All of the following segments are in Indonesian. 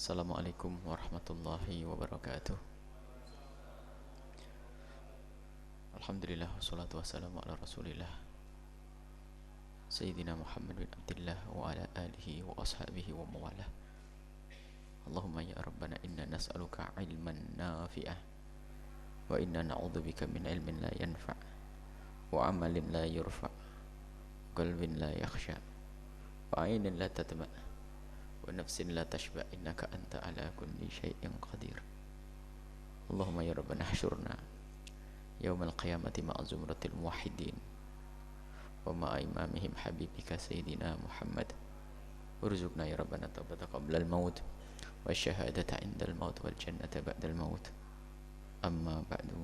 Assalamualaikum warahmatullahi wabarakatuh. Alhamdulillah wassalatu wassalamu ala rasulillah Sayyidina Muhammad bin Abdullah wa ala alihi wa ashabihi wa mawalah. Allahumma ya Rabbana inna nas'aluka ilman nafi'ah wa inna na'udzubika min ilmin la yanfa' wa amalin la yurfa' qalbin la yakhsha wa ainin la tatma' wa nafsin la tashba' innaka anta ala kulli syai'in qadir. Allahumma ya Rabbana hsyurna yaumal qiyamati ma'a zumratil muwahhidin wa ma'a imamihim habibika sayyidina Muhammad warzuqna ya Rabbana taubata qabla al-maut wa syahadata indal maut wal jannata ba'dal maut. Amma ba'du.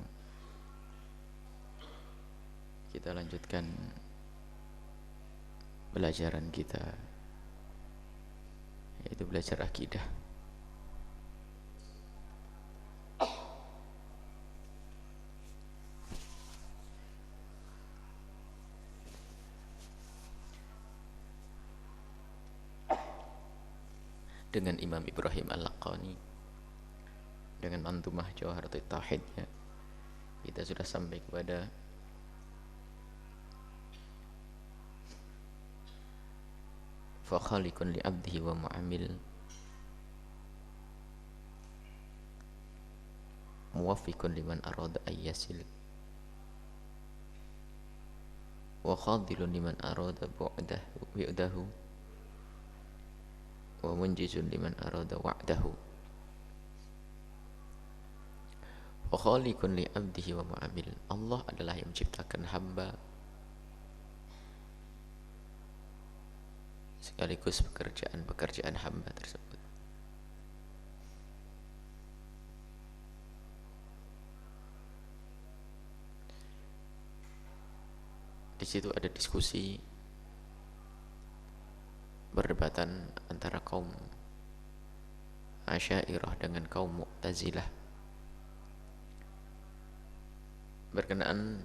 Kita lanjutkan pelajaran kita, yaitu belajar akidah. Dengan Imam Ibrahim Al-Laqani, dengan mantumah Jawharatul Tauhidnya, kita sudah sampai kepada fa khaliqun li 'abdihi wa mu'amil muwaffiqun liman arada ayyasil wa khadilun liman arada bu'dahu wa munjizun liman arada wa'dahu. Wa khaliqun li 'abdihi wa mu'amil, Allah adalah yang menciptakan hamba sekaligus pekerjaan hamba tersebut. Di situ ada diskusi, perdebatan antara kaum Asy'ariyah dengan kaum Mu'tazilah berkenaan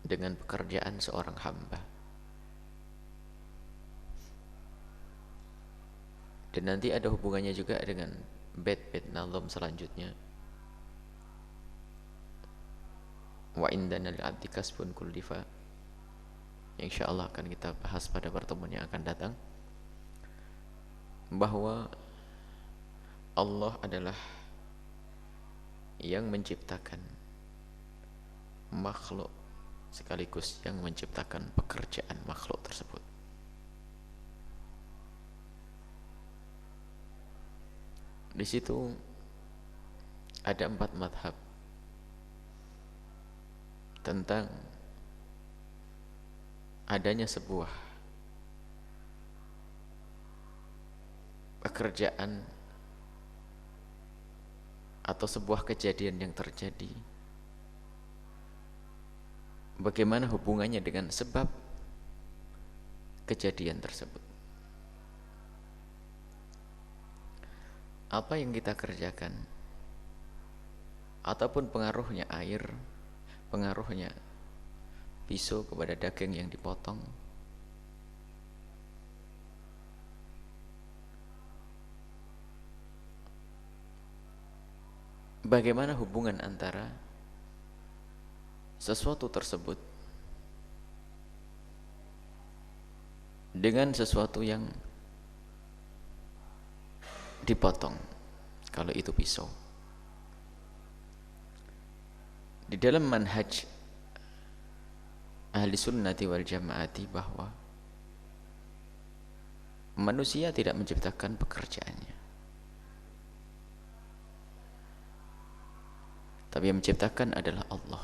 dengan pekerjaan seorang hamba. Dan nanti ada hubungannya juga dengan bait-bait nazam selanjutnya. Wa indana lil abdi kasbun kullifa, yang insyaallah akan kita bahas pada pertemuan yang akan datang, bahwa Allah adalah yang menciptakan makhluk sekaligus yang menciptakan pekerjaan makhluk tersebut. Di situ ada 4 madhab tentang adanya sebuah pekerjaan atau sebuah kejadian yang terjadi, bagaimana hubungannya dengan sebab kejadian tersebut. Apa yang kita kerjakan ataupun pengaruhnya air, pengaruhnya pisau kepada daging yang dipotong, bagaimana hubungan antara sesuatu tersebut dengan sesuatu yang dipotong, kalau itu pisau. Di dalam manhaj ahli sunnati wal jamaati bahwa manusia tidak menciptakan pekerjaannya, tapi yang menciptakan adalah Allah.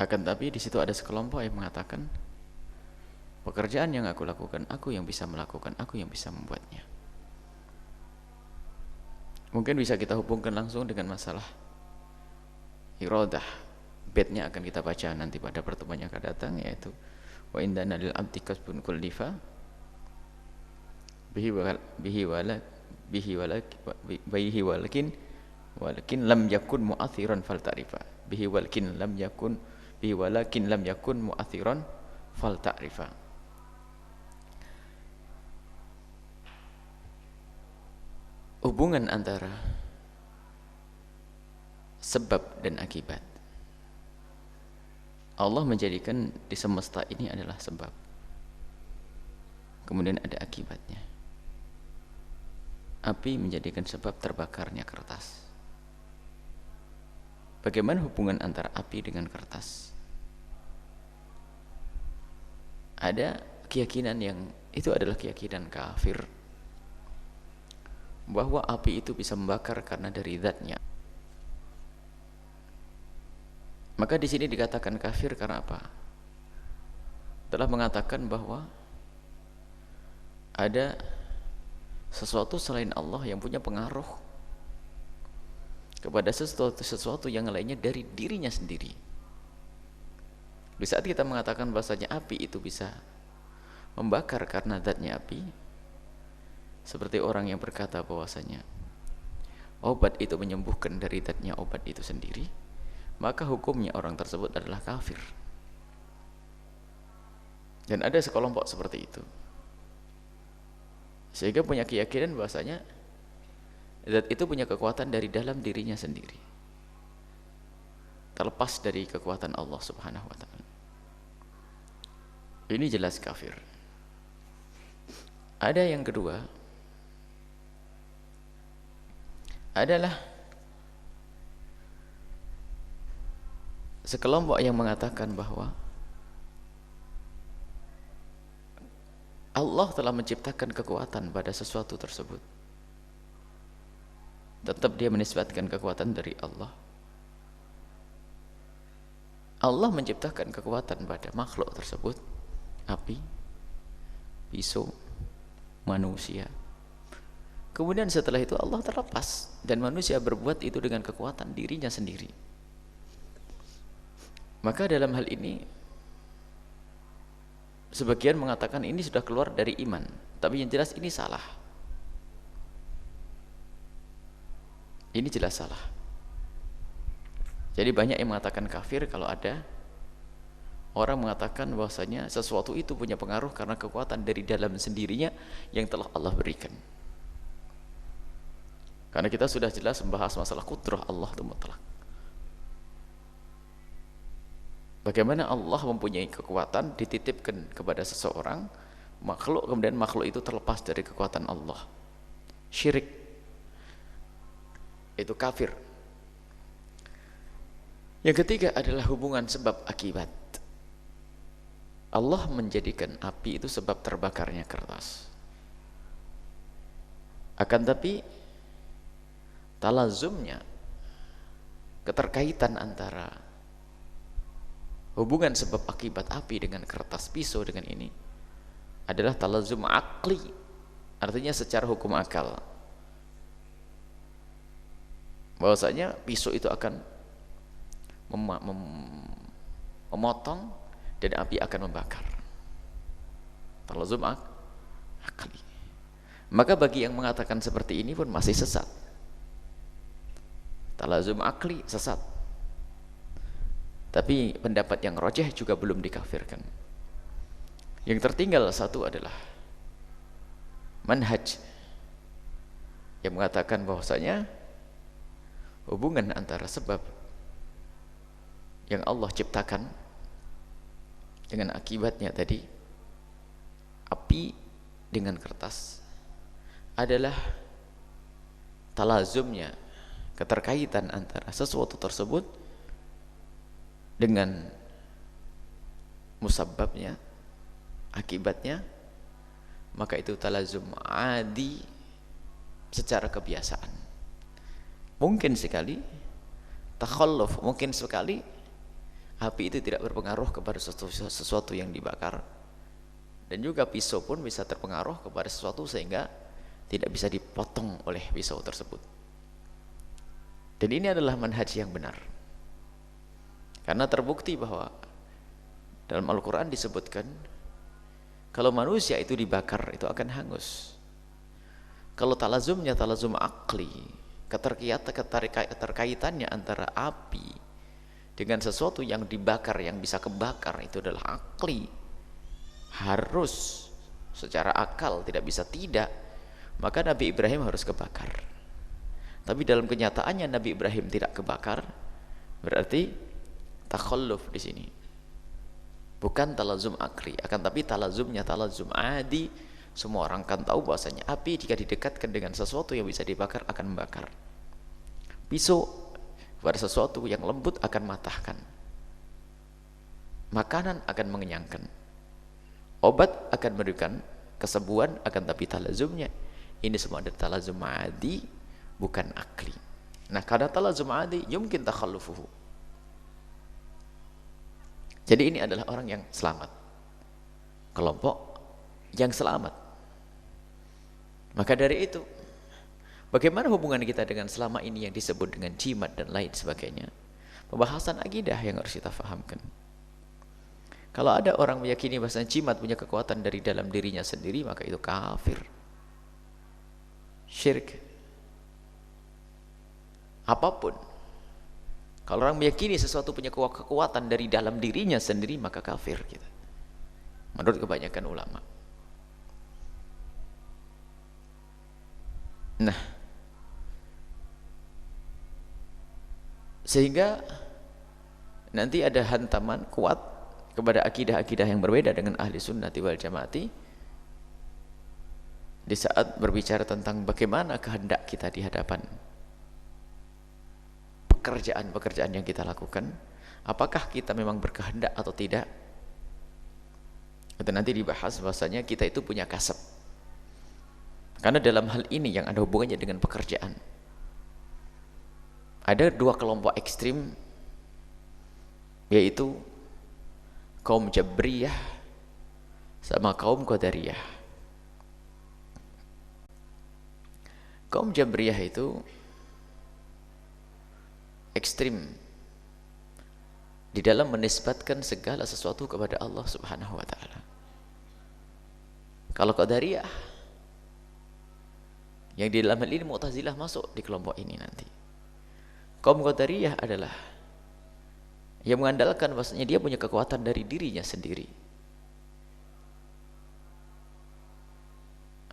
Akan tapi di situ ada sekelompok yang mengatakan pekerjaan yang aku lakukan, aku yang bisa melakukan, aku yang bisa membuatnya. Mungkin bisa kita hubungkan langsung dengan masalah iradah. Baitnya akan kita baca nanti pada pertemuan yang akan datang, yaitu wa indana lil abdi kasbun kullifa bihi walakin walakin lam yakun mu'athiran falta'rifa bihi walakin lam yakun mu'athiran falta'rifa. Hubungan antara sebab dan akibat. Allah menjadikan di semesta ini adalah sebab, kemudian ada akibatnya. Api menjadikan sebab terbakarnya kertas. Bagaimana hubungan antara api dengan kertas? Ada keyakinan yang itu adalah keyakinan kafir, bahwa api itu bisa membakar karena dari zatnya. Maka di sini dikatakan kafir karena apa? Telah mengatakan bahwa ada sesuatu selain Allah yang punya pengaruh kepada sesuatu yang lainnya dari dirinya sendiri. Di saat kita mengatakan bahasanya api itu bisa membakar karena zatnya api, seperti orang yang berkata bahwasanya obat itu menyembuhkan dari zatnya obat itu sendiri, maka hukumnya orang tersebut adalah kafir. Dan ada sekelompok seperti itu, sehingga punya keyakinan bahwasanya zat itu punya kekuatan dari dalam dirinya sendiri, terlepas dari kekuatan Allah Subhanahu wa ta'ala. Ini jelas kafir. Ada yang kedua adalah sekelompok yang mengatakan bahwa Allah telah menciptakan kekuatan pada sesuatu tersebut. Tetap dia menisbatkan kekuatan dari Allah. Allah menciptakan kekuatan pada makhluk tersebut, api, pisau, manusia. Kemudian setelah itu Allah terlepas dan manusia berbuat itu dengan kekuatan dirinya sendiri. Maka dalam hal ini sebagian mengatakan ini sudah keluar dari iman, tapi yang jelas ini salah. Ini jelas salah. Jadi banyak yang mengatakan kafir kalau ada orang mengatakan bahwasanya sesuatu itu punya pengaruh karena kekuatan dari dalam sendirinya yang telah Allah berikan. Karena kita sudah jelas membahas masalah kudrah Allah itu mutlak. Bagaimana Allah mempunyai kekuatan dititipkan kepada seseorang makhluk, kemudian makhluk itu terlepas dari kekuatan Allah. Syirik, itu kafir. Yang ketiga adalah hubungan sebab akibat. Allah menjadikan api itu sebab terbakarnya kertas. Akan tapi talazumnya, keterkaitan antara hubungan sebab akibat api dengan kertas, pisau dengan ini adalah talazum akli, artinya secara hukum akal, bahwasanya pisau itu akan memotong dan api akan membakar. Talazum akli. Maka bagi yang mengatakan seperti ini pun masih sesat. Talazum akli sesat. Tapi pendapat yang rajih juga belum dikafirkan. Yang tertinggal satu adalah manhaj yang mengatakan bahwasanya hubungan antara sebab yang Allah ciptakan dengan akibatnya tadi, api dengan kertas, adalah talazumnya, keterkaitan antara sesuatu tersebut dengan musabbabnya, akibatnya, maka itu talazum adi secara kebiasaan. Mungkin sekali takhalluf, mungkin sekali api itu tidak berpengaruh kepada sesuatu yang dibakar, dan juga pisau pun bisa terpengaruh kepada sesuatu sehingga tidak bisa dipotong oleh pisau tersebut. Dan ini adalah manhaj yang benar, karena terbukti bahwa dalam Al-Quran disebutkan kalau manusia itu dibakar itu akan hangus. Kalau talazumnya talazum akli, keterkaitannya antara api dengan sesuatu yang dibakar, yang bisa kebakar, itu adalah akli, harus secara akal, tidak bisa tidak, maka Nabi Ibrahim harus kebakar. Tapi dalam kenyataannya Nabi Ibrahim tidak kebakar, berarti takhalluf di sini bukan talazum akli, akan tapi talazumnya talazum adi. Semua orang kan tahu bahwasanya api jika didekatkan dengan sesuatu yang bisa dibakar akan membakar. Pisau pada sesuatu yang lembut akan matahkan. Makanan akan mengenyangkan. Obat akan memberikan kesembuhan, akan tapi talazumnya ini semua adalah talazum adi, bukan akli. Nah, karena talazum adi yumkin takhallufuhu. Jadi ini adalah orang yang selamat, kelompok yang selamat. Maka dari itu, bagaimana hubungan kita dengan selama ini yang disebut dengan jimat dan lain sebagainya? Pembahasan akidah yang harus kita fahamkan. Kalau ada orang meyakini bahwa jimat punya kekuatan dari dalam dirinya sendiri, maka itu kafir, syirik. Apapun, kalau orang meyakini sesuatu punya kekuatan dari dalam dirinya sendiri, maka kafir kita, menurut kebanyakan ulama. Nah, sehingga nanti ada hantaman kuat kepada akidah-akidah yang berbeda dengan ahli sunnati wal jamaati di saat berbicara tentang bagaimana kehendak kita di hadapan pekerjaan-pekerjaan yang kita lakukan. Apakah kita memang berkehendak atau tidak? Itu nanti dibahas bahwasanya kita itu punya kasab. Karena dalam hal ini yang ada hubungannya dengan pekerjaan, ada dua kelompok ekstrim, yaitu kaum Jabriyah sama kaum Qadariyah. Kaum Jabriyah itu ekstrim di dalam menisbatkan segala sesuatu kepada Allah Subhanahu wa taala. Kalau Qadariyah, yang di dalam hal ini Mu'tazilah masuk di kelompok ini nanti. Kaum Qadariyah adalah yang mengandalkan bahwasanya dia punya kekuatan dari dirinya sendiri.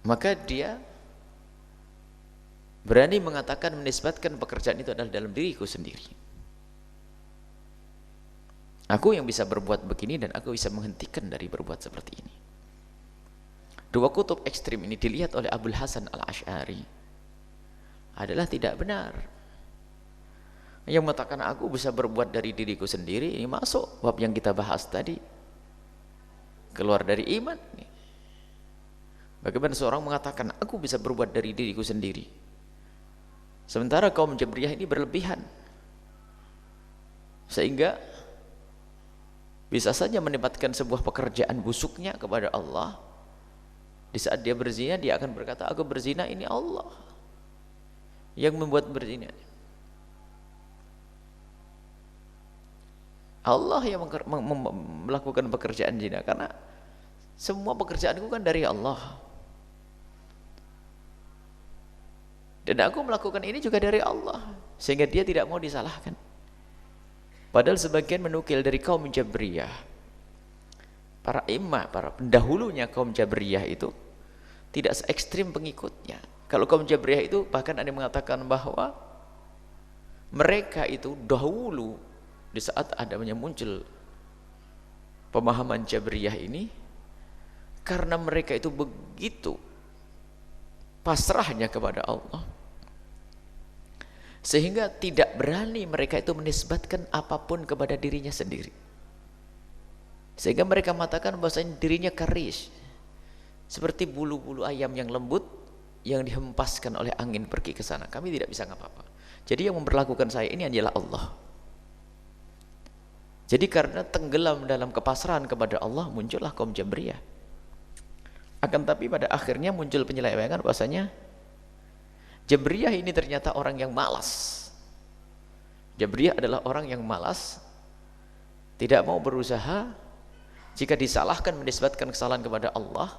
Maka dia berani mengatakan, menisbatkan pekerjaan itu adalah dalam diriku sendiri. Aku yang bisa berbuat begini dan aku bisa menghentikan dari berbuat seperti ini. Dua kutub ekstrim ini dilihat oleh Abul Hasan Al-Asy'ari adalah tidak benar. Yang mengatakan aku bisa berbuat dari diriku sendiri, ini masuk bab yang kita bahas tadi, keluar dari iman. Bagaimana seorang mengatakan aku bisa berbuat dari diriku sendiri, sementara kaum Jabriyah ini berlebihan, sehingga bisa saja menempatkan sebuah pekerjaan busuknya kepada Allah. Di saat dia berzina, dia akan berkata, aku berzina, ini Allah yang membuat berzina. Allah yang melakukan pekerjaan zina, karena semua pekerjaanku kan dari Allah. Dan aku melakukan ini juga dari Allah, sehingga dia tidak mau disalahkan. Padahal sebagian menukil dari kaum Jabriyah, para imam, para pendahulunya kaum Jabriyah itu tidak se-ekstrim pengikutnya. Kalau kaum Jabriyah itu bahkan ada yang mengatakan bahwa mereka itu dahulu di saat adanya muncul pemahaman Jabriyah ini, karena mereka itu begitu pasrahnya kepada Allah, sehingga tidak berani mereka itu menisbatkan apapun kepada dirinya sendiri. Sehingga mereka mengatakan bahwasanya dirinya karis, seperti bulu-bulu ayam yang lembut yang dihempaskan oleh angin pergi ke sana. Kami tidak bisa ngapa-apa. Jadi yang memperlakukan saya ini adalah Allah. Jadi karena tenggelam dalam kepasrahan kepada Allah, muncullah kaum Jabriyah. Akan tapi pada akhirnya muncul penyelewengan bahwasanya Jabriyah ini ternyata orang yang malas. Jabriyah adalah orang yang malas, tidak mau berusaha. Jika disalahkan, menisbatkan kesalahan kepada Allah,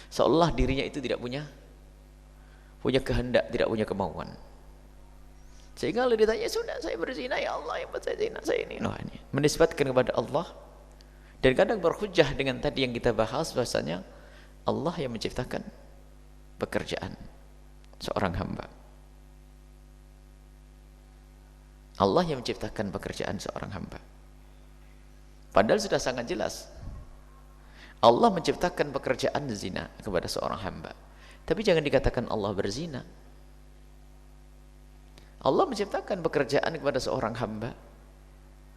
seolah dirinya itu tidak punya kehendak, tidak punya kemauan. Sehingga kalau ditanya, sudah saya berzina, ya Allah yang buat saya zina, saya ini. Nah, ini menisbatkan kepada Allah. Dan kadang berhujjah dengan tadi yang kita bahas, bahasanya Allah yang menciptakan pekerjaan seorang hamba. Allah yang menciptakan pekerjaan seorang hamba. Padahal sudah sangat jelas. Allah menciptakan pekerjaan zina kepada seorang hamba. Tapi jangan dikatakan Allah berzina. Allah menciptakan pekerjaan kepada seorang hamba.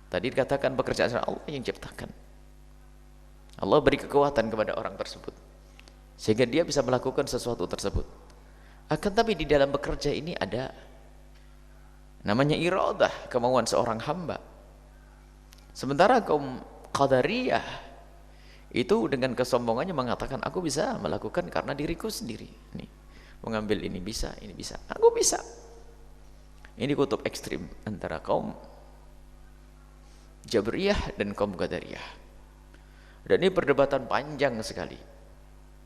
Tadi dikatakan pekerjaan Allah yang ciptakan. Allah beri kekuatan kepada orang tersebut sehingga dia bisa melakukan sesuatu tersebut. Akan tapi di dalam bekerja ini ada namanya iradah, kemauan seorang hamba. Sementara kaum Qadariyah itu dengan kesombongannya mengatakan, aku bisa melakukan karena diriku sendiri. Nih, mengambil ini bisa, aku bisa. Ini kutub ekstrim antara kaum Jabriyah dan kaum Qadariyah. Dan ini perdebatan panjang sekali,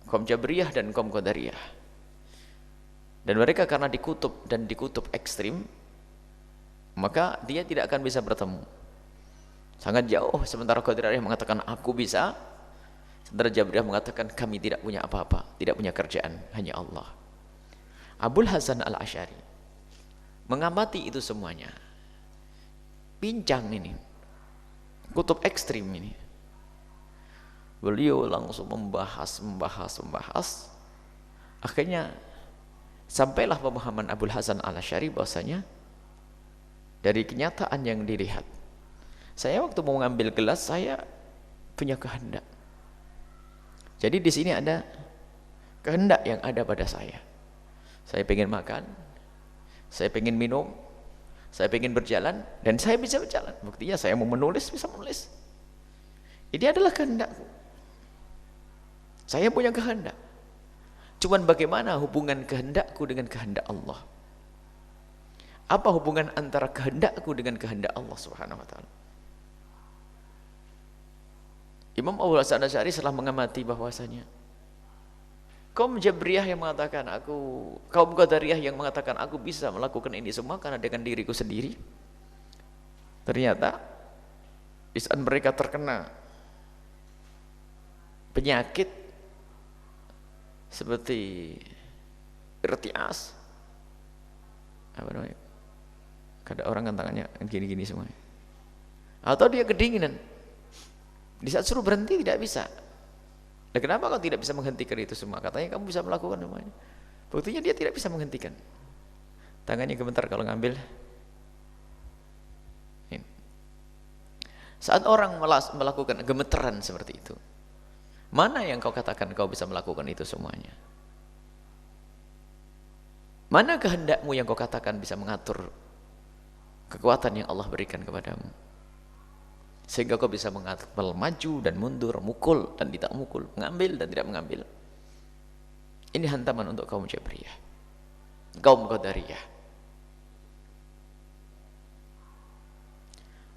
kaum Jabriyah dan kaum Qadariyah. Dan mereka karena dikutub dan dikutub ekstrim, maka dia tidak akan bisa bertemu. Sangat jauh. Sementara Qadariyah mengatakan aku bisa, sementara Jabriyah mengatakan kami tidak punya apa-apa, tidak punya kerjaan, hanya Allah. Abul Hasan Al-Asy'ari mengamati itu semuanya. Pincang ini, kutub ekstrim ini. Beliau langsung membahas. Akhirnya sampailah pemahaman Abul Hasan Al-Asy'ari bahwasanya dari kenyataan yang dilihat, saya waktu mau mengambil gelas saya punya kehendak. Jadi di sini ada kehendak yang ada pada saya. Saya pengen makan, saya pengen minum, saya pengen berjalan, dan saya bisa berjalan. Buktinya saya mau menulis, bisa menulis. Ini adalah kehendakku. Saya punya kehendak. Cuman bagaimana hubungan kehendakku dengan kehendak Allah? Apa hubungan antara kehendakku dengan kehendak Allah Subhanahu wa taala? Imam Abul Hasan Asy'ari setelah mengamati bahwasanya kaum Jabriyah yang mengatakan kaum Qadariyah yang mengatakan aku bisa melakukan ini semua karena dengan diriku sendiri, ternyata di saat mereka terkena penyakit seperti irtias, apa namanya, kada orang kan tangannya gini-gini semuanya, atau dia kedinginan, di saat suruh berhenti tidak bisa. Nah, kenapa kau tidak bisa menghentikan itu semua? Katanya kamu bisa melakukan semuanya. Buktinya dia tidak bisa menghentikan. Tangannya gemetar kalau ngambil. Ini. Saat orang melakukan gemeteran seperti itu, mana yang kau katakan kau bisa melakukan itu semuanya? Mana kehendakmu yang kau katakan bisa mengatur kekuatan yang Allah berikan kepadamu sehingga kau bisa mengatur maju dan mundur, mukul dan tidak mukul, mengambil dan tidak mengambil? Ini hantaman untuk kaum Jabriyah, kaum Qadariyah.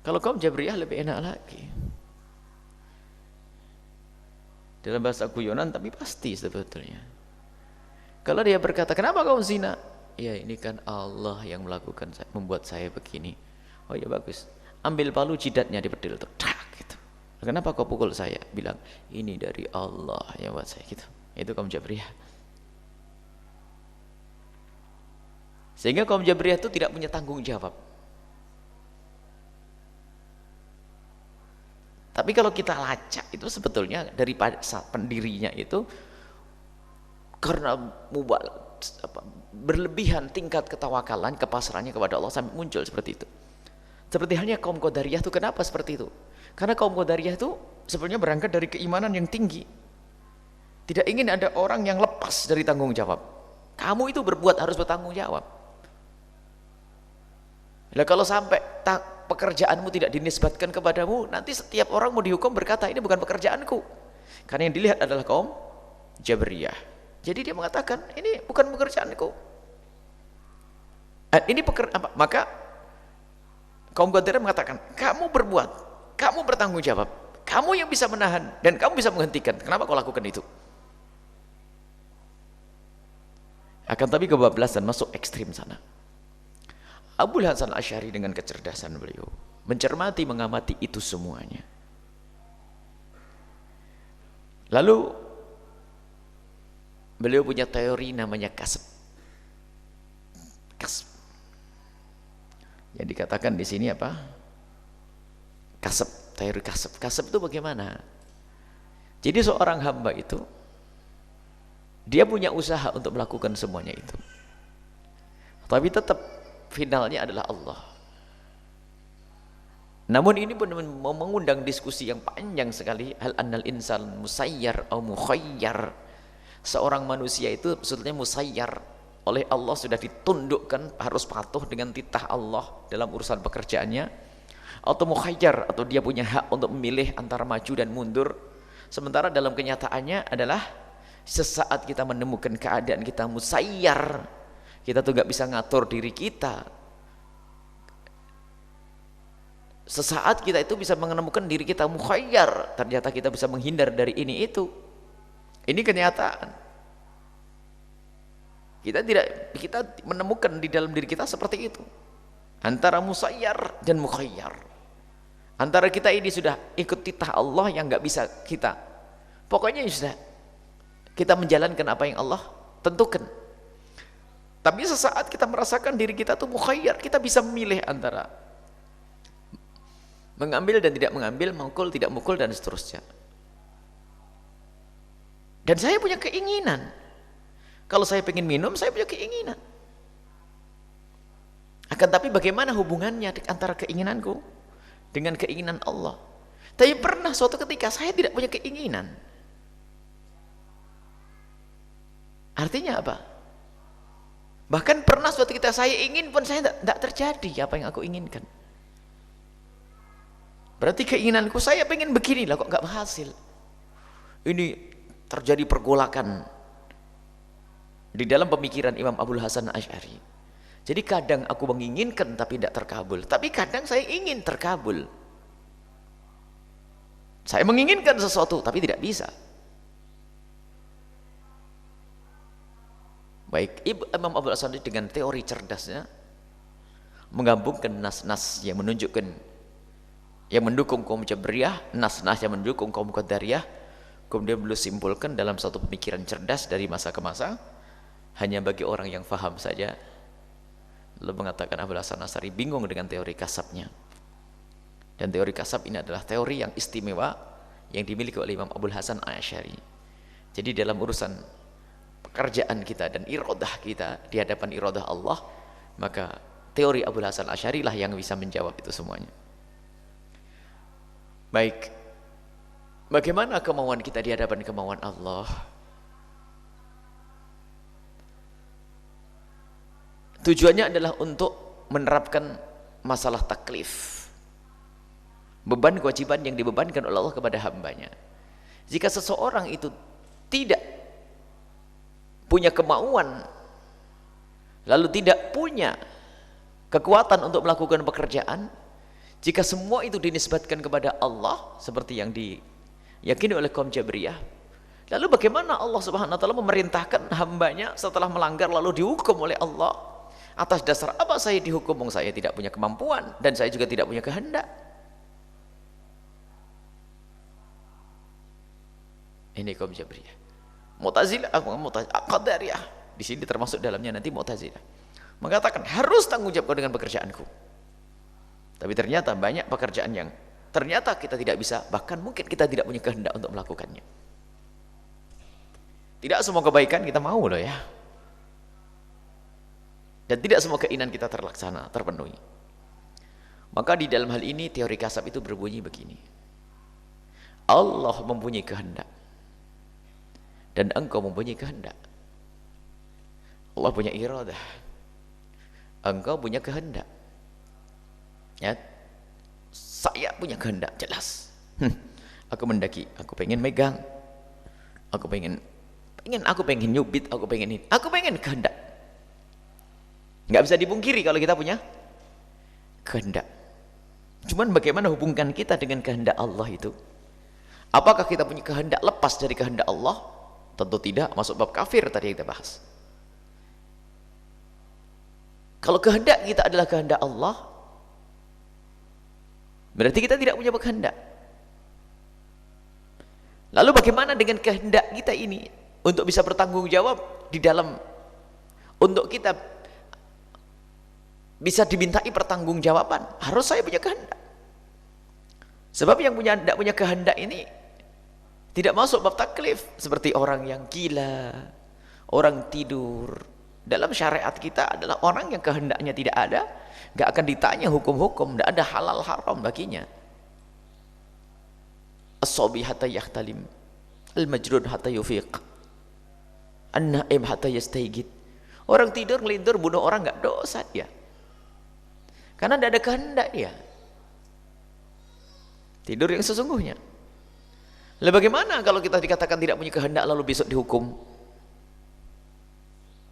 Kalau kaum Jabriyah lebih enak lagi, dalam bahasa guyonan tapi pasti sebetulnya. Kalau dia berkata, kenapa kau zina? Ya ini kan Allah yang melakukan, membuat saya begini. Oh ya bagus, ambil palu jidatnya dipedil tuh, gitu. Kenapa kau pukul saya? Bilang ini dari Allah yang buat saya gitu. Itu kaum Jabriyah. Sehingga kaum Jabriyah itu tidak punya tanggung jawab. Tapi kalau kita lacak itu sebetulnya dari pendirinya itu karena berlebihan tingkat ketawakalan, kepasrahannya kepada Allah sampai muncul seperti itu. Seperti halnya kaum Qadariyah itu, kenapa seperti itu? Karena kaum Qadariyah itu sebenarnya berangkat dari keimanan yang tinggi. Tidak ingin ada orang yang lepas dari tanggung jawab. Kamu itu berbuat harus bertanggung jawab. Nah, kalau sampai pekerjaanmu tidak dinisbatkan kepadamu, nanti setiap orang mau dihukum berkata ini bukan pekerjaanku. Karena yang dilihat adalah kaum Jabriyah. Jadi dia mengatakan ini bukan pekerjaanku. Ini maka kaum Qadariyah mengatakan kamu berbuat, kamu bertanggung jawab, kamu yang bisa menahan dan kamu bisa menghentikan. Kenapa kau lakukan itu? Akan tapi kebablasan masuk ekstrim sana. Abul Hasan Asy'ari dengan kecerdasan beliau mencermati, mengamati itu semuanya. Lalu beliau punya teori namanya kasb. Kasb. Yang dikatakan di sini apa? Kasb, teori kasb. Kasb itu bagaimana? Jadi seorang hamba itu dia punya usaha untuk melakukan semuanya itu. Tapi tetap finalnya adalah Allah. Namun ini pun mengundang diskusi yang panjang sekali. Hal annal insan musayyar atau mukhayyar. Seorang manusia itu sebetulnya musayyar, oleh Allah sudah ditundukkan harus patuh dengan titah Allah dalam urusan pekerjaannya, atau mukhayyar, atau dia punya hak untuk memilih antara maju dan mundur. Sementara dalam kenyataannya adalah sesaat kita menemukan keadaan kita musayyar, kita tuh gak bisa ngatur diri kita. Sesaat kita itu bisa menemukan diri kita mukhayyar, ternyata kita bisa menghindar dari ini itu. Ini kenyataan. Kita menemukan di dalam diri kita seperti itu. Antara musayyar dan mukhayyar. Antara kita ini sudah ikut titah Allah yang nggak bisa kita. Pokoknya sudah kita menjalankan apa yang Allah tentukan. Tapi sesaat kita merasakan diri kita tuh mukhayyar, kita bisa memilih antara mengambil dan tidak mengambil, mukul tidak mukul, dan seterusnya. Dan saya punya keinginan. Kalau saya pengen minum, saya punya keinginan. Akan tapi bagaimana hubungannya antara keinginanku dengan keinginan Allah? Tapi pernah suatu ketika saya tidak punya keinginan. Artinya apa? Bahkan pernah suatu ketika saya ingin pun saya tidak terjadi apa yang aku inginkan. Berarti keinginanku, saya pengen begini lah, kok nggak berhasil. Ini terjadi pergolakan di dalam pemikiran Imam Abul Hasan Asy'ari. Jadi kadang aku menginginkan tapi tidak terkabul, tapi kadang saya ingin terkabul. Saya menginginkan sesuatu tapi tidak bisa. Baik, Imam Abul Hasan dengan teori cerdasnya menggabungkan nas-nas yang menunjukkan, yang mendukung kaum Jabriyah, nas-nas yang mendukung kaum Qadariyah. Kemudian beliau simpulkan dalam satu pemikiran cerdas dari masa ke masa, hanya bagi orang yang faham saja. Lalu mengatakan Abul Hasan Asy'ari bingung dengan teori kasabnya. Dan teori kasab ini adalah teori yang istimewa yang dimiliki oleh Imam Abul Hasan Asy'ari. Jadi dalam urusan pekerjaan kita dan iradah kita di hadapan iradah Allah, maka teori Abul Hasan Asy'ari lah yang bisa menjawab itu semuanya. Baik, bagaimana kemauan kita di hadapan kemauan Allah? Tujuannya adalah untuk menerapkan masalah taklif, beban kewajiban yang dibebankan oleh Allah kepada hambanya. Jika seseorang itu tidak punya kemauan, lalu tidak punya kekuatan untuk melakukan pekerjaan, jika semua itu dinisbatkan kepada Allah seperti yang diyakini oleh kaum Jabriyah, lalu bagaimana Allah Subhanahu wa taala memerintahkan hambanya setelah melanggar lalu dihukum oleh Allah? Atas dasar apa saya dihukum? Saya tidak punya kemampuan dan saya juga tidak punya kehendak. Ini kaum Jabriyah. Mu'tazilah, Qadariyah di sini termasuk dalamnya nanti Mu'tazilah, mengatakan harus tanggung jawab dengan pekerjaanku. Tapi ternyata banyak pekerjaan yang ternyata kita tidak bisa, bahkan mungkin kita tidak punya kehendak untuk melakukannya. Tidak semua kebaikan kita mau loh ya. Dan tidak semua keinginan kita terlaksana, terpenuhi. Maka di dalam hal ini teori kasab itu berbunyi begini. Allah mempunyai kehendak dan engkau mempunyai kehendak. Allah punya iradah, engkau punya kehendak. Ya, saya punya kehendak jelas. Aku mendaki, aku pengen megang, aku pengen nyubit, aku pengen ini, aku pengen kehendak. Nggak bisa dipungkiri kalau kita punya kehendak. Cuman bagaimana hubungkan kita dengan kehendak Allah itu? Apakah kita punya kehendak lepas dari kehendak Allah? Tentu tidak, masuk bab kafir tadi yang kita bahas. Kalau kehendak kita adalah kehendak Allah, berarti kita tidak punya kehendak. Lalu bagaimana dengan kehendak kita ini untuk bisa bertanggung jawab di dalam, untuk kita bisa dimintai pertanggungjawaban? Harus saya punya kehendak. Sebab yang tidak punya kehendak ini tidak masuk bab taklif, seperti orang yang gila, orang tidur. Dalam syariat kita adalah orang yang kehendaknya tidak ada, nggak akan ditanya hukum-hukum, tidak ada halal haram baginya. As-sabi hatta yahtalim, al-majrun hatta yufiq, an-naim hatta yastaygid. Orang tidur ngelintur bunuh orang nggak dosa dia, karena tidak ada kehendak dia. Tidur yang sesungguhnya. Lalu bagaimana kalau kita dikatakan tidak punya kehendak lalu besok dihukum?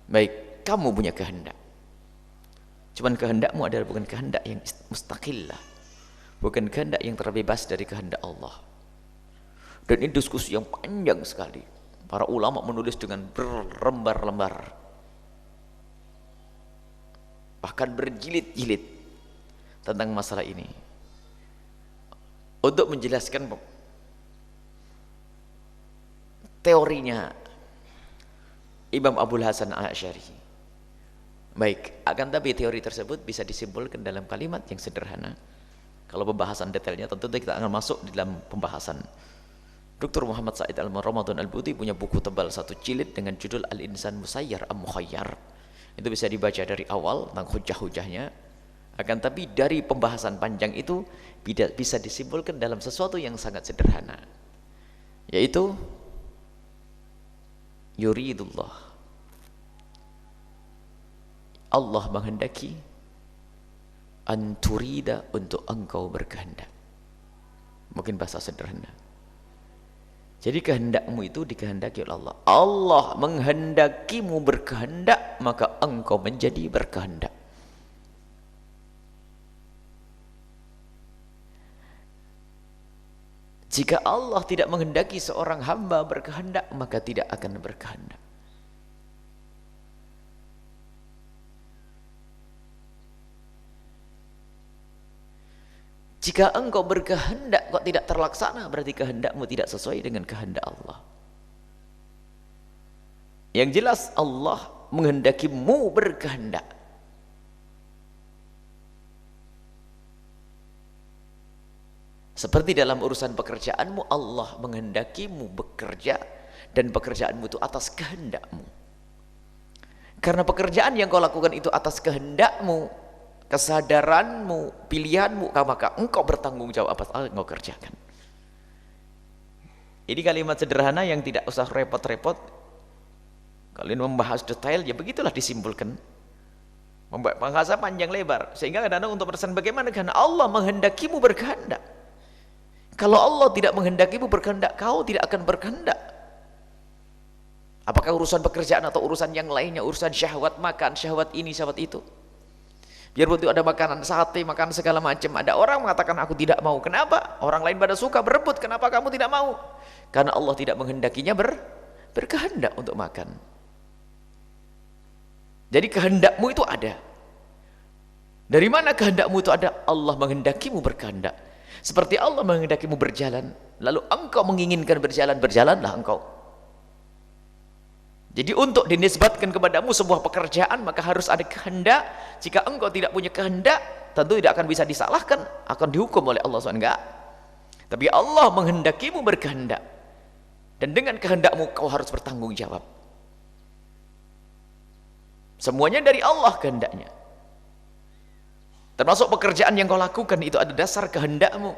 Baik, kamu punya kehendak, cuman kehendakmu adalah bukan kehendak yang mustaqillah, bukan kehendak yang terbebas dari kehendak Allah. Dan ini diskusi yang panjang sekali. Para ulama menulis dengan berlembar-lembar, bahkan berjilid-jilid tentang masalah ini, untuk menjelaskan teorinya Imam Abul Hasan Al-Asy'ari. Baik, akan tapi teori tersebut bisa disimpulkan dalam kalimat yang sederhana. Kalau pembahasan detailnya tentu kita akan masuk di dalam pembahasan. Dr. Muhammad Said Al-Ramadan Al-Buti punya buku tebal 1 jilid dengan judul Al-Insan Musayyar Am-Mukhayyar. Itu bisa dibaca dari awal tentang hujah-hujahnya. Akan tapi dari pembahasan panjang itu bisa disimpulkan dalam sesuatu yang sangat sederhana, yaitu yuridullah, Allah menghendaki, anturida, untuk engkau berkehendak. Mungkin bahasa sederhana. Jadi kehendakmu itu dikehendaki oleh Allah. Allah menghendakimu berkehendak, maka engkau menjadi berkehendak. Jika Allah tidak menghendaki seorang hamba berkehendak, maka tidak akan berkehendak. Jika engkau berkehendak kok tidak terlaksana, berarti kehendakmu tidak sesuai dengan kehendak Allah. Yang jelas Allah menghendakimu berkehendak. Seperti dalam urusan pekerjaanmu, Allah menghendakimu bekerja, dan pekerjaanmu itu atas kehendakmu. Karena pekerjaan yang kau lakukan itu atas kehendakmu, kesadaranmu, pilihanmu, maka engkau bertanggung jawab atas apa yang engkau kerjakan. Ini kalimat sederhana yang tidak usah repot-repot. Kalian membahas detail, ya begitulah disimpulkan. Bahasa panjang lebar, sehingga kadang-kadang untuk perasaan bagaimana karena Allah menghendakimu berkehendak. Kalau Allah tidak menghendakimu berkehendak, kau tidak akan berkehendak. Apakah urusan pekerjaan atau urusan yang lainnya, urusan syahwat makan, syahwat ini, syahwat itu. Biarpun itu ada makanan sate, makanan segala macam, ada orang mengatakan aku tidak mau. Kenapa? Orang lain pada suka berebut, kenapa kamu tidak mau? Karena Allah tidak menghendakinya berkehendak untuk makan. Jadi kehendakmu itu ada. Dari mana kehendakmu itu ada? Allah menghendakimu berkehendak. Seperti Allah menghendakimu berjalan, lalu engkau menginginkan berjalan, berjalanlah engkau. Jadi untuk dinisbatkan kepadamu sebuah pekerjaan, maka harus ada kehendak. Jika engkau tidak punya kehendak, tentu tidak akan bisa disalahkan, akan dihukum oleh Allah SWT. Enggak. Tapi Allah menghendakimu berkehendak, dan dengan kehendakmu kau harus bertanggung jawab. Semuanya dari Allah kehendaknya. Termasuk pekerjaan yang kau lakukan itu ada dasar kehendakmu.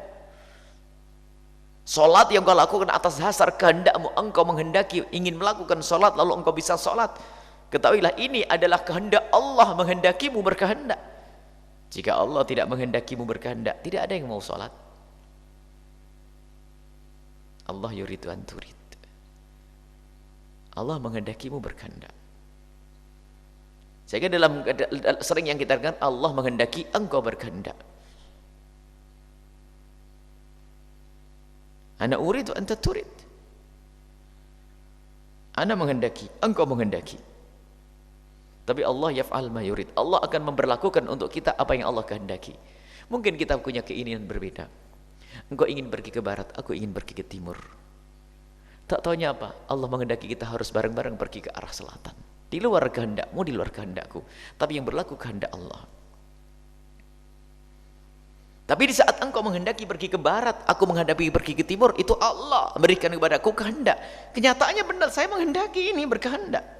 Solat yang kau lakukan atas dasar kehendakmu. Engkau menghendaki ingin melakukan solat, lalu engkau bisa solat. Ketahuilah ini adalah kehendak Allah menghendakimu berkehendak. Jika Allah tidak menghendakimu berkehendak, tidak ada yang mau solat. Allah yuridu an turid. Allah menghendakimu berkehendak. Sehingga dalam sering yang kita dengar, Allah menghendaki engkau berkehendak. Ana uridu anta turid. Ana menghendaki, engkau menghendaki. Tapi Allah yaf'al ma yurid. Allah akan memberlakukan untuk kita apa yang Allah kehendaki. Mungkin kita punya keinginan berbeda. Engkau ingin pergi ke barat, aku ingin pergi ke timur. Tak taunya apa? Allah menghendaki kita harus bareng-bareng pergi ke arah selatan. Di luar kehendakmu, di luar kehendakku. Tapi yang berlaku kehendak Allah. Tapi di saat engkau menghendaki pergi ke barat, aku menghadapi pergi ke timur, itu Allah memberikan kepadaku kehendak. Kenyataannya benar, saya menghendaki ini berkehendak.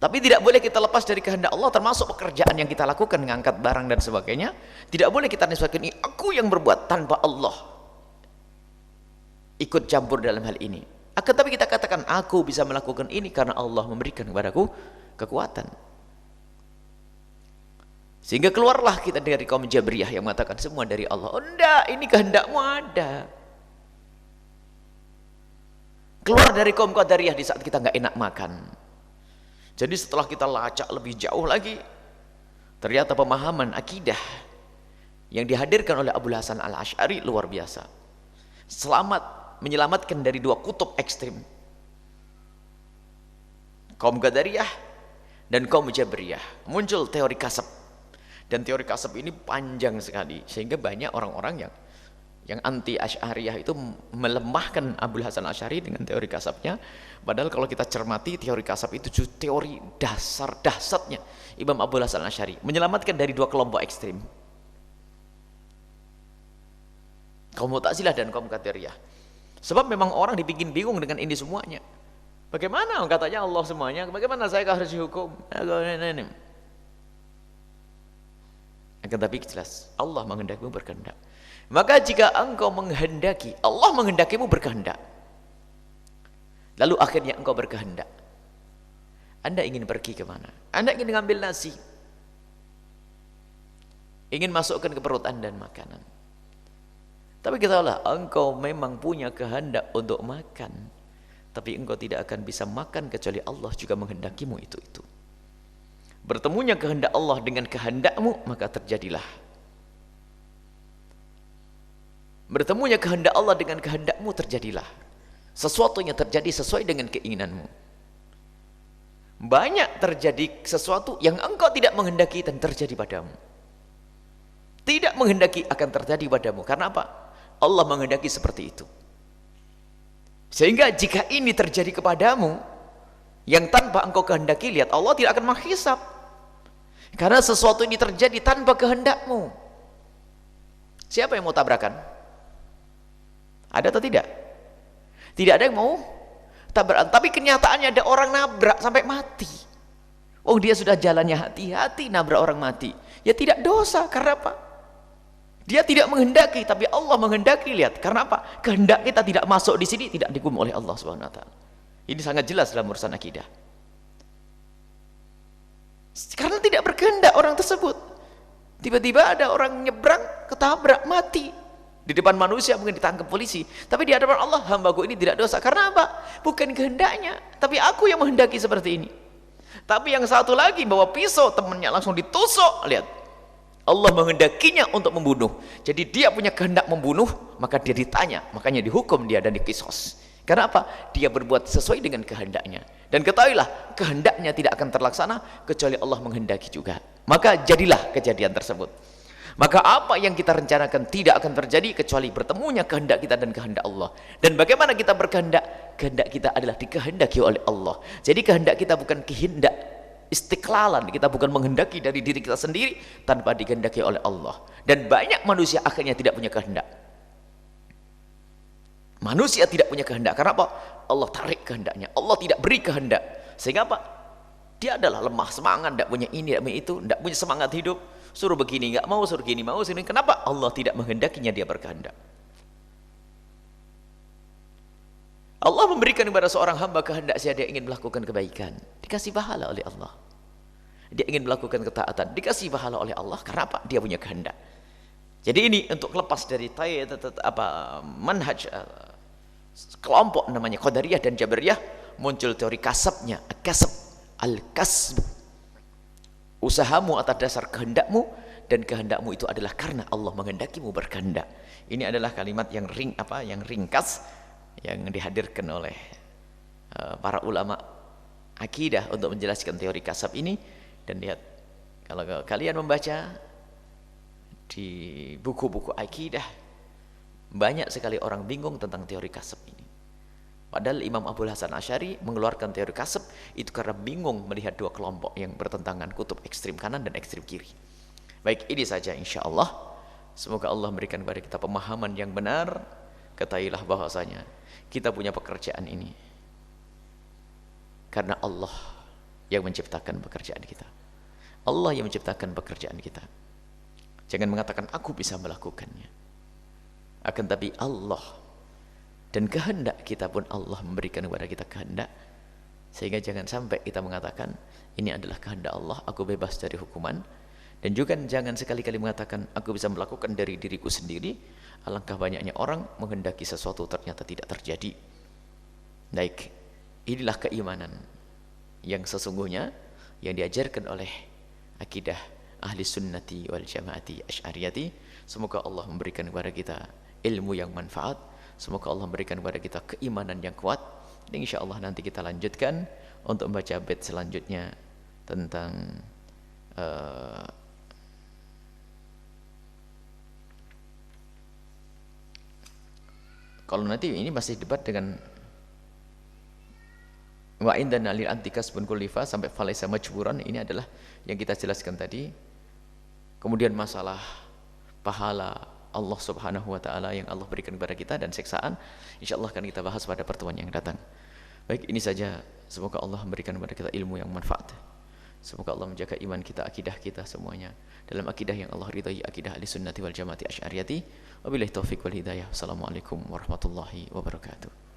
Tapi tidak boleh kita lepas dari kehendak Allah, termasuk pekerjaan yang kita lakukan, mengangkat barang dan sebagainya. Tidak boleh kita nisbatkan ini aku yang berbuat tanpa Allah ikut campur dalam hal ini. Akan tapi kita katakan aku bisa melakukan ini karena Allah memberikan kepadaku kekuatan. Sehingga keluarlah kita dari kaum Jabriyah yang mengatakan semua dari Allah. Oh enggak, ini kehendakmu ada. Keluar dari kaum Qadariyah di saat kita nggak enak makan. Jadi setelah kita lacak lebih jauh lagi, ternyata pemahaman akidah yang dihadirkan oleh Abul Hasan Al-Asy'ari luar biasa. Menyelamatkan dari dua kutub ekstrim. Kaum Qadariyah dan kaum Jabriyah. Muncul teori kasab. Dan teori kasab ini panjang sekali. Sehingga banyak orang-orang yang anti Asy'ariyah itu melemahkan Abul Hasan Asy'ari dengan teori kasabnya. Padahal kalau kita cermati teori kasab itu teori dahsyatnya Imam Abul Hasan Asy'ari, menyelamatkan dari dua kelompok ekstrim, kaum Mu'tazilah dan kaum Qadariyah. Sebab memang orang dibikin bingung dengan ini semuanya. Bagaimana katanya Allah semuanya, bagaimana saya harus dihukum? Akan tapi jelas Allah menghendakimu berkehendak. Maka jika engkau menghendaki, Allah menghendakimu berkehendak, lalu akhirnya engkau berkehendak, Anda ingin pergi kemana? Anda ingin mengambil nasi, ingin masukkan ke perut Anda makanan. Tapi ketahuilah, engkau memang punya kehendak untuk makan, tapi engkau tidak akan bisa makan kecuali Allah juga menghendakimu itu. Bertemunya kehendak Allah dengan kehendakmu, maka terjadilah. Bertemunya kehendak Allah dengan kehendakmu, terjadilah. Sesuatu yang terjadi sesuai dengan keinginanmu. Banyak terjadi sesuatu yang engkau tidak menghendaki dan terjadi padamu. Tidak menghendaki akan terjadi padamu. Karena apa? Allah menghendaki seperti itu. Sehingga jika ini terjadi kepadamu, yang tanpa engkau kehendaki, lihat Allah tidak akan menghisap. Karena sesuatu ini terjadi tanpa kehendakmu. Siapa yang mau tabrakan? Ada atau tidak? Tidak ada yang mau tabrakan. Tapi kenyataannya ada orang nabrak sampai mati. Oh, dia sudah jalannya hati-hati nabrak orang mati. Ya tidak dosa. Karena apa? Dia tidak menghendaki, tapi Allah menghendaki. Lihat, karena apa? Kehendak kita tidak masuk di sini, tidak dihukum oleh Allah Subhanahu wa taala. Ini sangat jelas dalam urusan akidah. Karena tidak berkehendak orang tersebut. Tiba-tiba ada orang nyebrang, ketabrak, mati. Di depan manusia mungkin ditangkap polisi, tapi di hadapan Allah, hambaku ini tidak dosa. Karena apa? Bukan kehendaknya, tapi aku yang menghendaki seperti ini. Tapi yang satu lagi bawa pisau, temannya langsung ditusuk. Lihat, Allah menghendakinya untuk membunuh. Jadi dia punya kehendak membunuh, maka dia ditanya, makanya dihukum dia dan dikisos. Karena apa? Dia berbuat sesuai dengan kehendaknya. Dan ketahuilah, kehendaknya tidak akan terlaksana kecuali Allah menghendaki juga. Maka jadilah kejadian tersebut. Maka apa yang kita rencanakan tidak akan terjadi kecuali bertemunya kehendak kita dan kehendak Allah. Dan bagaimana kita berkehendak? Kehendak kita adalah dikehendaki oleh Allah. Jadi kehendak kita bukan kehendak istiqlalan, kita bukan menghendaki dari diri kita sendiri tanpa dikehendaki oleh Allah. Dan banyak manusia akhirnya tidak punya kehendak. Manusia tidak punya kehendak. Karena apa? Allah tarik kehendaknya. Allah tidak beri kehendak. Sehingga apa? Dia adalah lemah semangat, tidak punya ini, tidak punya itu, tidak punya semangat hidup. Suruh begini nggak mau, suruh gini mau, sini. Kenapa? Allah tidak menghendakinya, dia berkehendak. Allah memberikan kepada seorang hamba kehendak, dia ingin melakukan kebaikan, dikasih pahala oleh Allah. Dia ingin melakukan ketaatan, dikasih pahala oleh Allah. Karena apa? Dia punya kehendak. Jadi ini untuk lepas dari manhaj kelompok namanya Qadariyah dan Jabriyah, muncul teori kasabnya, al-kasb. Usahamu atas dasar kehendakmu, dan kehendakmu itu adalah karena Allah menghendakimu berkehendak. Ini adalah kalimat yang ringkas yang dihadirkan oleh para ulama akidah untuk menjelaskan teori kasab ini. Dan lihat, kalau kalian membaca di buku-buku akidah, banyak sekali orang bingung tentang teori kasab ini. Padahal Imam Abul Hasan Asy'ari mengeluarkan teori kasab itu karena bingung melihat dua kelompok yang bertentangan, kutub ekstrim kanan dan ekstrim kiri. Baik, ini saja insya Allah. Semoga Allah memberikan kepada kita pemahaman yang benar. Ketahuilah bahwasanya kita punya pekerjaan ini karena Allah yang menciptakan pekerjaan kita. Allah yang menciptakan pekerjaan kita. Jangan mengatakan aku bisa melakukannya. Akan tapi Allah dan kehendak kita pun Allah memberikan kepada kita kehendak. Sehingga jangan sampai kita mengatakan ini adalah kehendak Allah, aku bebas dari hukuman. Dan juga jangan sekali-kali mengatakan aku bisa melakukan dari diriku sendiri. Alangkah banyaknya orang menghendaki sesuatu ternyata tidak terjadi. Baik, inilah keimanan yang sesungguhnya yang diajarkan oleh akidah ahli sunnati wal jamaati asy'ariyati. Semoga Allah memberikan kepada kita ilmu yang manfaat. Semoga Allah memberikan kepada kita keimanan yang kuat. Dan insya Allah nanti kita lanjutkan untuk membaca bait selanjutnya tentang kalau nanti ini masih debat dengan wa indana lil antikas bun kulifa sampai falaisa majburan, ini adalah yang kita jelaskan tadi. Kemudian masalah pahala Allah Subhanahu wa taala yang Allah berikan kepada kita dan siksaan, insyaallah akan kita bahas pada pertemuan yang datang. Baik, ini saja. Semoga Allah memberikan kepada kita ilmu yang manfaat. Semoga Allah menjaga iman kita, akidah kita semuanya dalam akidah yang Allah ridai, akidah Ahlussunnah wal Jamaah Asy'ariyati. Wabillahi taufik wal hidayah. Assalamualaikum warahmatullahi wabarakatuh.